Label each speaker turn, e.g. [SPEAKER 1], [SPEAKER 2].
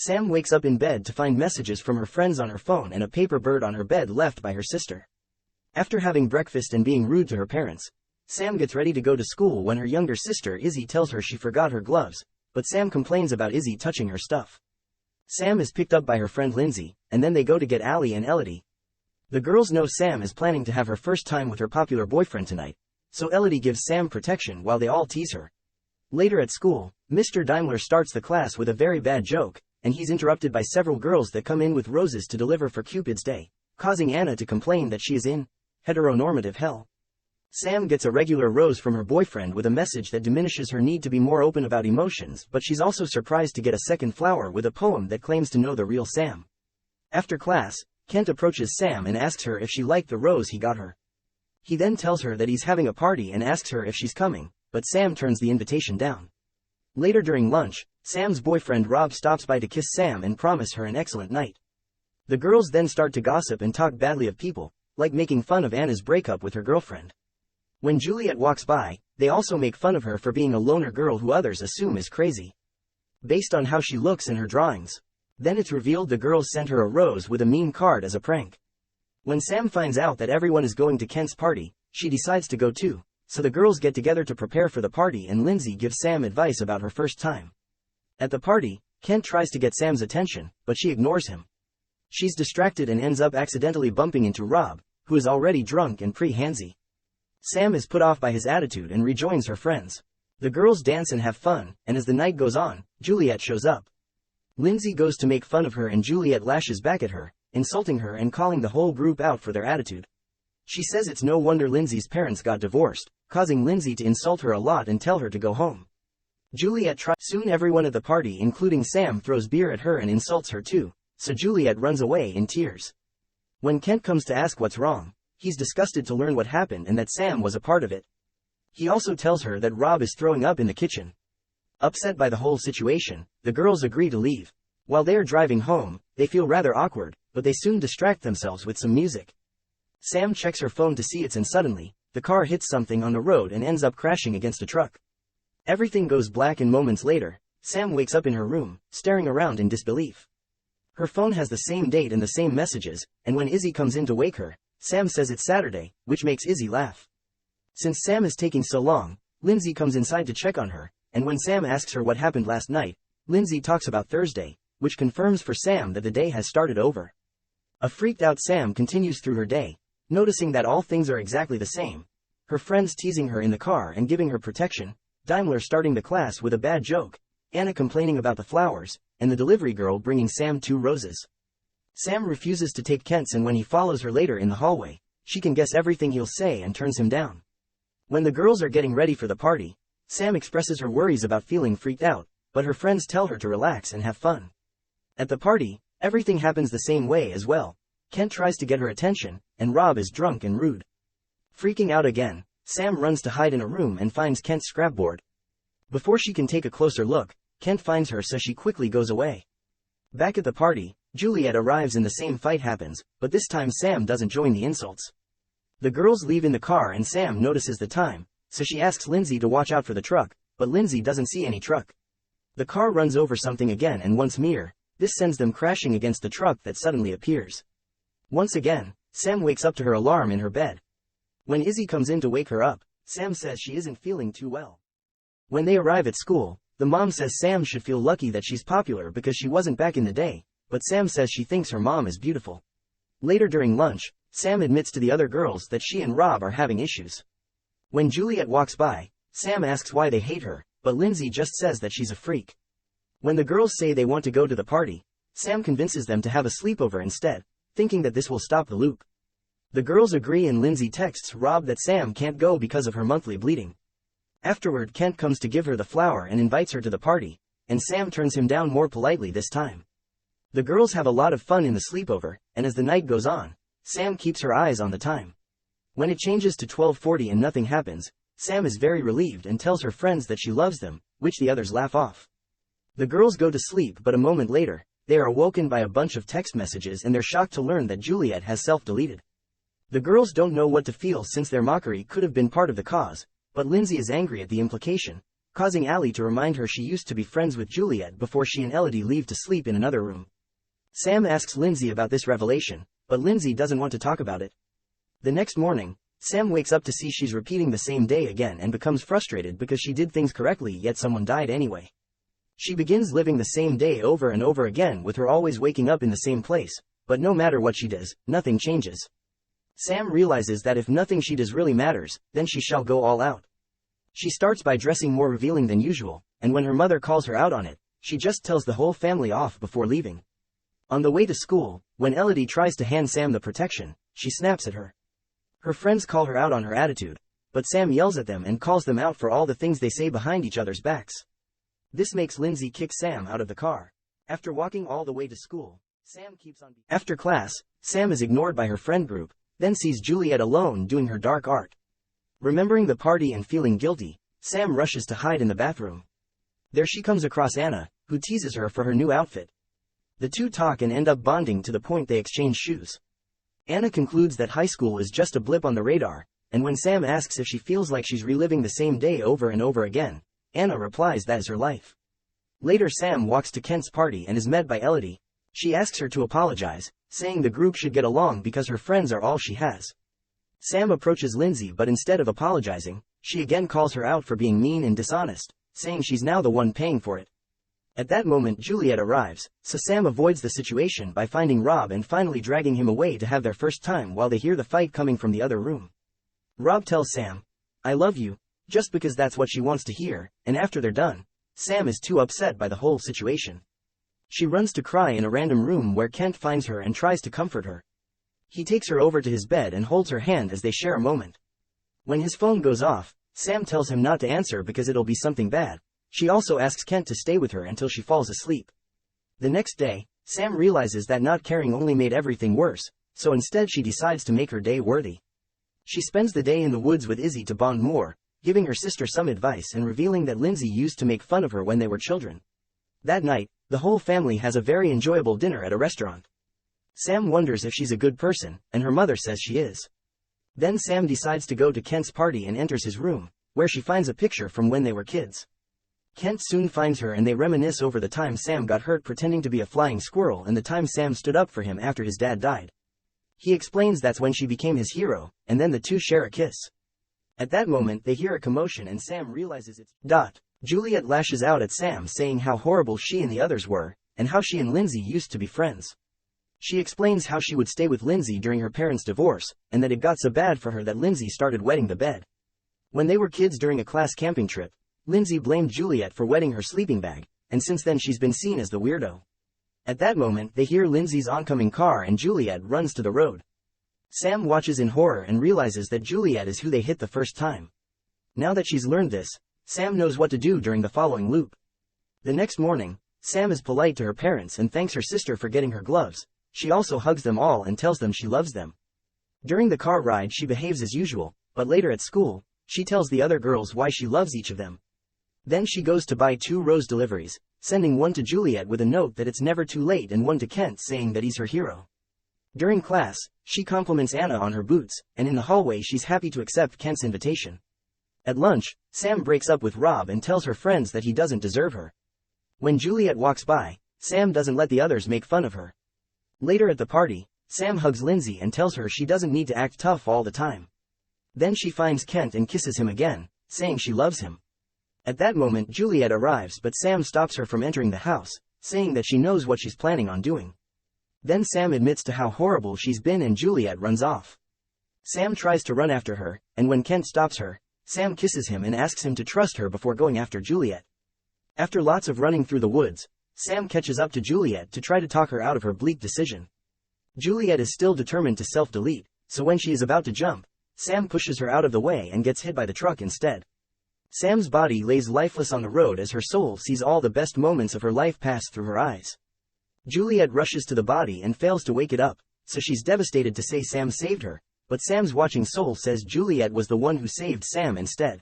[SPEAKER 1] Sam wakes up in bed to find messages from her friends on her phone and a paper bird on her bed left by her sister. After having breakfast and being rude to her parents, Sam gets ready to go to school when her younger sister Izzy tells her she forgot her gloves, but Sam complains about Izzy touching her stuff. Sam is picked up by her friend Lindsay, and then they go to get Allie and Elodie. The girls know Sam is planning to have her first time with her popular boyfriend tonight, so Elodie gives Sam protection while they all tease her. Later at school, Mr. Daimler starts the class with a very bad joke, and he's interrupted by several girls that come in with roses to deliver for Cupid's Day, causing Anna to complain that she is in heteronormative hell. Sam gets a regular rose from her boyfriend with a message that diminishes her need to be more open about emotions, but she's also surprised to get a second flower with a poem that claims to know the real Sam. After class, Kent approaches Sam and asks her if she liked the rose he got her. He then tells her that he's having a party and asks her if she's coming, but Sam turns the invitation down. Later during lunch, Sam's boyfriend Rob stops by to kiss Sam and promise her an excellent night. The girls then start to gossip and talk badly of people, like making fun of Anna's breakup with her girlfriend. When Juliet walks by, they also make fun of her for being a loner girl who others assume is crazy, based on how she looks in her drawings. Then it's revealed the girls sent her a rose with a mean card as a prank. When Sam finds out that everyone is going to Kent's party, she decides to go too, so the girls get together to prepare for the party and Lindsay gives Sam advice about her first time. At the party, Kent tries to get Sam's attention, but she ignores him. She's distracted and ends up accidentally bumping into Rob, who is already drunk and pretty-handsy. Sam is put off by his attitude and rejoins her friends. The girls dance and have fun, and as the night goes on, Juliet shows up. Lindsay goes to make fun of her and Juliet lashes back at her, insulting her and calling the whole group out for their attitude. She says it's no wonder Lindsay's parents got divorced, causing Lindsay to insult her a lot and tell her to go home. Juliet tries. Soon everyone at the party including Sam throws beer at her and insults her too, so Juliet runs away in tears. When Kent comes to ask what's wrong, he's disgusted to learn what happened and that Sam was a part of it. He also tells her that Rob is throwing up in the kitchen. Upset by the whole situation, the girls agree to leave. While they are driving home, they feel rather awkward, but they soon distract themselves with some music. Sam checks her phone to see it's and suddenly, the car hits something on the road and ends up crashing against a truck. Everything goes black and moments later, Sam wakes up in her room, staring around in disbelief. Her phone has the same date and the same messages, and when Izzy comes in to wake her, Sam says it's Saturday, which makes Izzy laugh. Since Sam is taking so long, Lindsay comes inside to check on her, and when Sam asks her what happened last night, Lindsay talks about Thursday, which confirms for Sam that the day has started over. A freaked out Sam continues through her day, noticing that all things are exactly the same. Her friends teasing her in the car and giving her protection, Daimler starting the class with a bad joke, Anna complaining about the flowers, and the delivery girl bringing Sam 2 roses. Sam refuses to take Kent's and when he follows her later in the hallway, she can guess everything he'll say and turns him down. When the girls are getting ready for the party, Sam expresses her worries about feeling freaked out, but her friends tell her to relax and have fun. At the party, everything happens the same way as well. Kent tries to get her attention, and Rob is drunk and rude. Freaking out again, Sam runs to hide in a room and finds Kent's scrapboard. Before she can take a closer look, Kent finds her so she quickly goes away. Back at the party, Juliet arrives and the same fight happens, but this time Sam doesn't join the insults. The girls leave in the car and Sam notices the time, so she asks Lindsay to watch out for the truck, but Lindsay doesn't see any truck. The car runs over something again and once more, this sends them crashing against the truck that suddenly appears. Once again, Sam wakes up to her alarm in her bed. When Izzy comes in to wake her up, Sam says she isn't feeling too well. When they arrive at school, the mom says Sam should feel lucky that she's popular because she wasn't back in the day, but Sam says she thinks her mom is beautiful. Later during lunch, Sam admits to the other girls that she and Rob are having issues. When Juliet walks by, Sam asks why they hate her, but Lindsay just says that she's a freak. When the girls say they want to go to the party, Sam convinces them to have a sleepover instead, thinking that this will stop the loop. The girls agree and Lindsay texts Rob that Sam can't go because of her monthly bleeding. Afterward, Kent comes to give her the flower and invites her to the party, and Sam turns him down more politely this time. The girls have a lot of fun in the sleepover, and as the night goes on, Sam keeps her eyes on the time. When it changes to 12:40 and nothing happens, Sam is very relieved and tells her friends that she loves them, which the others laugh off. The girls go to sleep but a moment later, they are awoken by a bunch of text messages and they're shocked to learn that Juliet has self-deleted. The girls don't know what to feel since their mockery could have been part of the cause, but Lindsay is angry at the implication, causing Allie to remind her she used to be friends with Juliet before she and Elodie leave to sleep in another room. Sam asks Lindsay about this revelation, but Lindsay doesn't want to talk about it. The next morning, Sam wakes up to see she's repeating the same day again and becomes frustrated because she did things correctly yet someone died anyway. She begins living the same day over and over again with her always waking up in the same place, but no matter what she does, nothing changes. Sam realizes that if nothing she does really matters, then she shall go all out. She starts by dressing more revealing than usual, and when her mother calls her out on it, she just tells the whole family off before leaving. On the way to school, when Elodie tries to hand Sam the protection, she snaps at her. Her friends call her out on her attitude, but Sam yells at them and calls them out for all the things they say behind each other's backs. This makes Lindsay kick Sam out of the car. After walking all the way to school, Sam keeps on. After class, Sam is ignored by her friend group, then sees Juliet alone doing her dark art. Remembering the party and feeling guilty, Sam rushes to hide in the bathroom. There she comes across Anna, who teases her for her new outfit. The two talk and end up bonding to the point they exchange shoes. Anna concludes that high school is just a blip on the radar, and when Sam asks if she feels like she's reliving the same day over and over again, Anna replies that is her life. Later Sam walks to Kent's party and is met by Elodie. She asks her to apologize, saying the group should get along because her friends are all she has. Sam approaches Lindsay but instead of apologizing, she again calls her out for being mean and dishonest, saying she's now the one paying for it. At that moment Juliet arrives, so Sam avoids the situation by finding Rob and finally dragging him away to have their first time while they hear the fight coming from the other room. Rob tells Sam, "I love you," just because that's what she wants to hear, and after they're done, Sam is too upset by the whole situation. She runs to cry in a random room where Kent finds her and tries to comfort her. He takes her over to his bed and holds her hand as they share a moment. When his phone goes off, Sam tells him not to answer because it'll be something bad. She also asks Kent to stay with her until she falls asleep. The next day, Sam realizes that not caring only made everything worse, so instead she decides to make her day worthy. She spends the day in the woods with Izzy to bond more, giving her sister some advice and revealing that Lindsay used to make fun of her when they were children. That night, the whole family has a very enjoyable dinner at a restaurant. Sam wonders if she's a good person, and her mother says she is. Then Sam decides to go to Kent's party and enters his room, where she finds a picture from when they were kids. Kent soon finds her and they reminisce over the time Sam got hurt pretending to be a flying squirrel and the time Sam stood up for him after his dad died. He explains that's when she became his hero, and then the two share a kiss. At that moment they hear a commotion and Sam realizes it's Juliet lashes out at Sam saying how horrible she and the others were, and how she and Lindsay used to be friends. She explains how she would stay with Lindsay during her parents' divorce, and that it got so bad for her that Lindsay started wetting the bed. When they were kids during a class camping trip, Lindsay blamed Juliet for wetting her sleeping bag, and since then she's been seen as the weirdo. At that moment they hear Lindsay's oncoming car and Juliet runs to the road. Sam watches in horror and realizes that Juliet is who they hit the first time. Now that she's learned this, Sam knows what to do during the following loop. The next morning, Sam is polite to her parents and thanks her sister for getting her gloves. She also hugs them all and tells them she loves them. During the car ride she behaves as usual, but later at school, she tells the other girls why she loves each of them. Then she goes to buy 2 rose deliveries, sending one to Juliet with a note that it's never too late and one to Kent saying that he's her hero. During class, she compliments Anna on her boots, and in the hallway she's happy to accept Kent's invitation. At lunch, Sam breaks up with Rob and tells her friends that he doesn't deserve her. When Juliet walks by, Sam doesn't let the others make fun of her. Later at the party, Sam hugs Lindsay and tells her she doesn't need to act tough all the time. Then she finds Kent and kisses him again, saying she loves him. At that moment Juliet arrives but Sam stops her from entering the house, saying that she knows what she's planning on doing. Then Sam admits to how horrible she's been and Juliet runs off. Sam tries to run after her, and when Kent stops her, Sam kisses him and asks him to trust her before going after Juliet. After lots of running through the woods, Sam catches up to Juliet to try to talk her out of her bleak decision. Juliet is still determined to self-delete, so when she is about to jump, Sam pushes her out of the way and gets hit by the truck instead. Sam's body lays lifeless on the road as her soul sees all the best moments of her life pass through her eyes. Juliet rushes to the body and fails to wake it up, so she's devastated to say Sam saved her, but Sam's watching soul says Juliet was the one who saved Sam instead.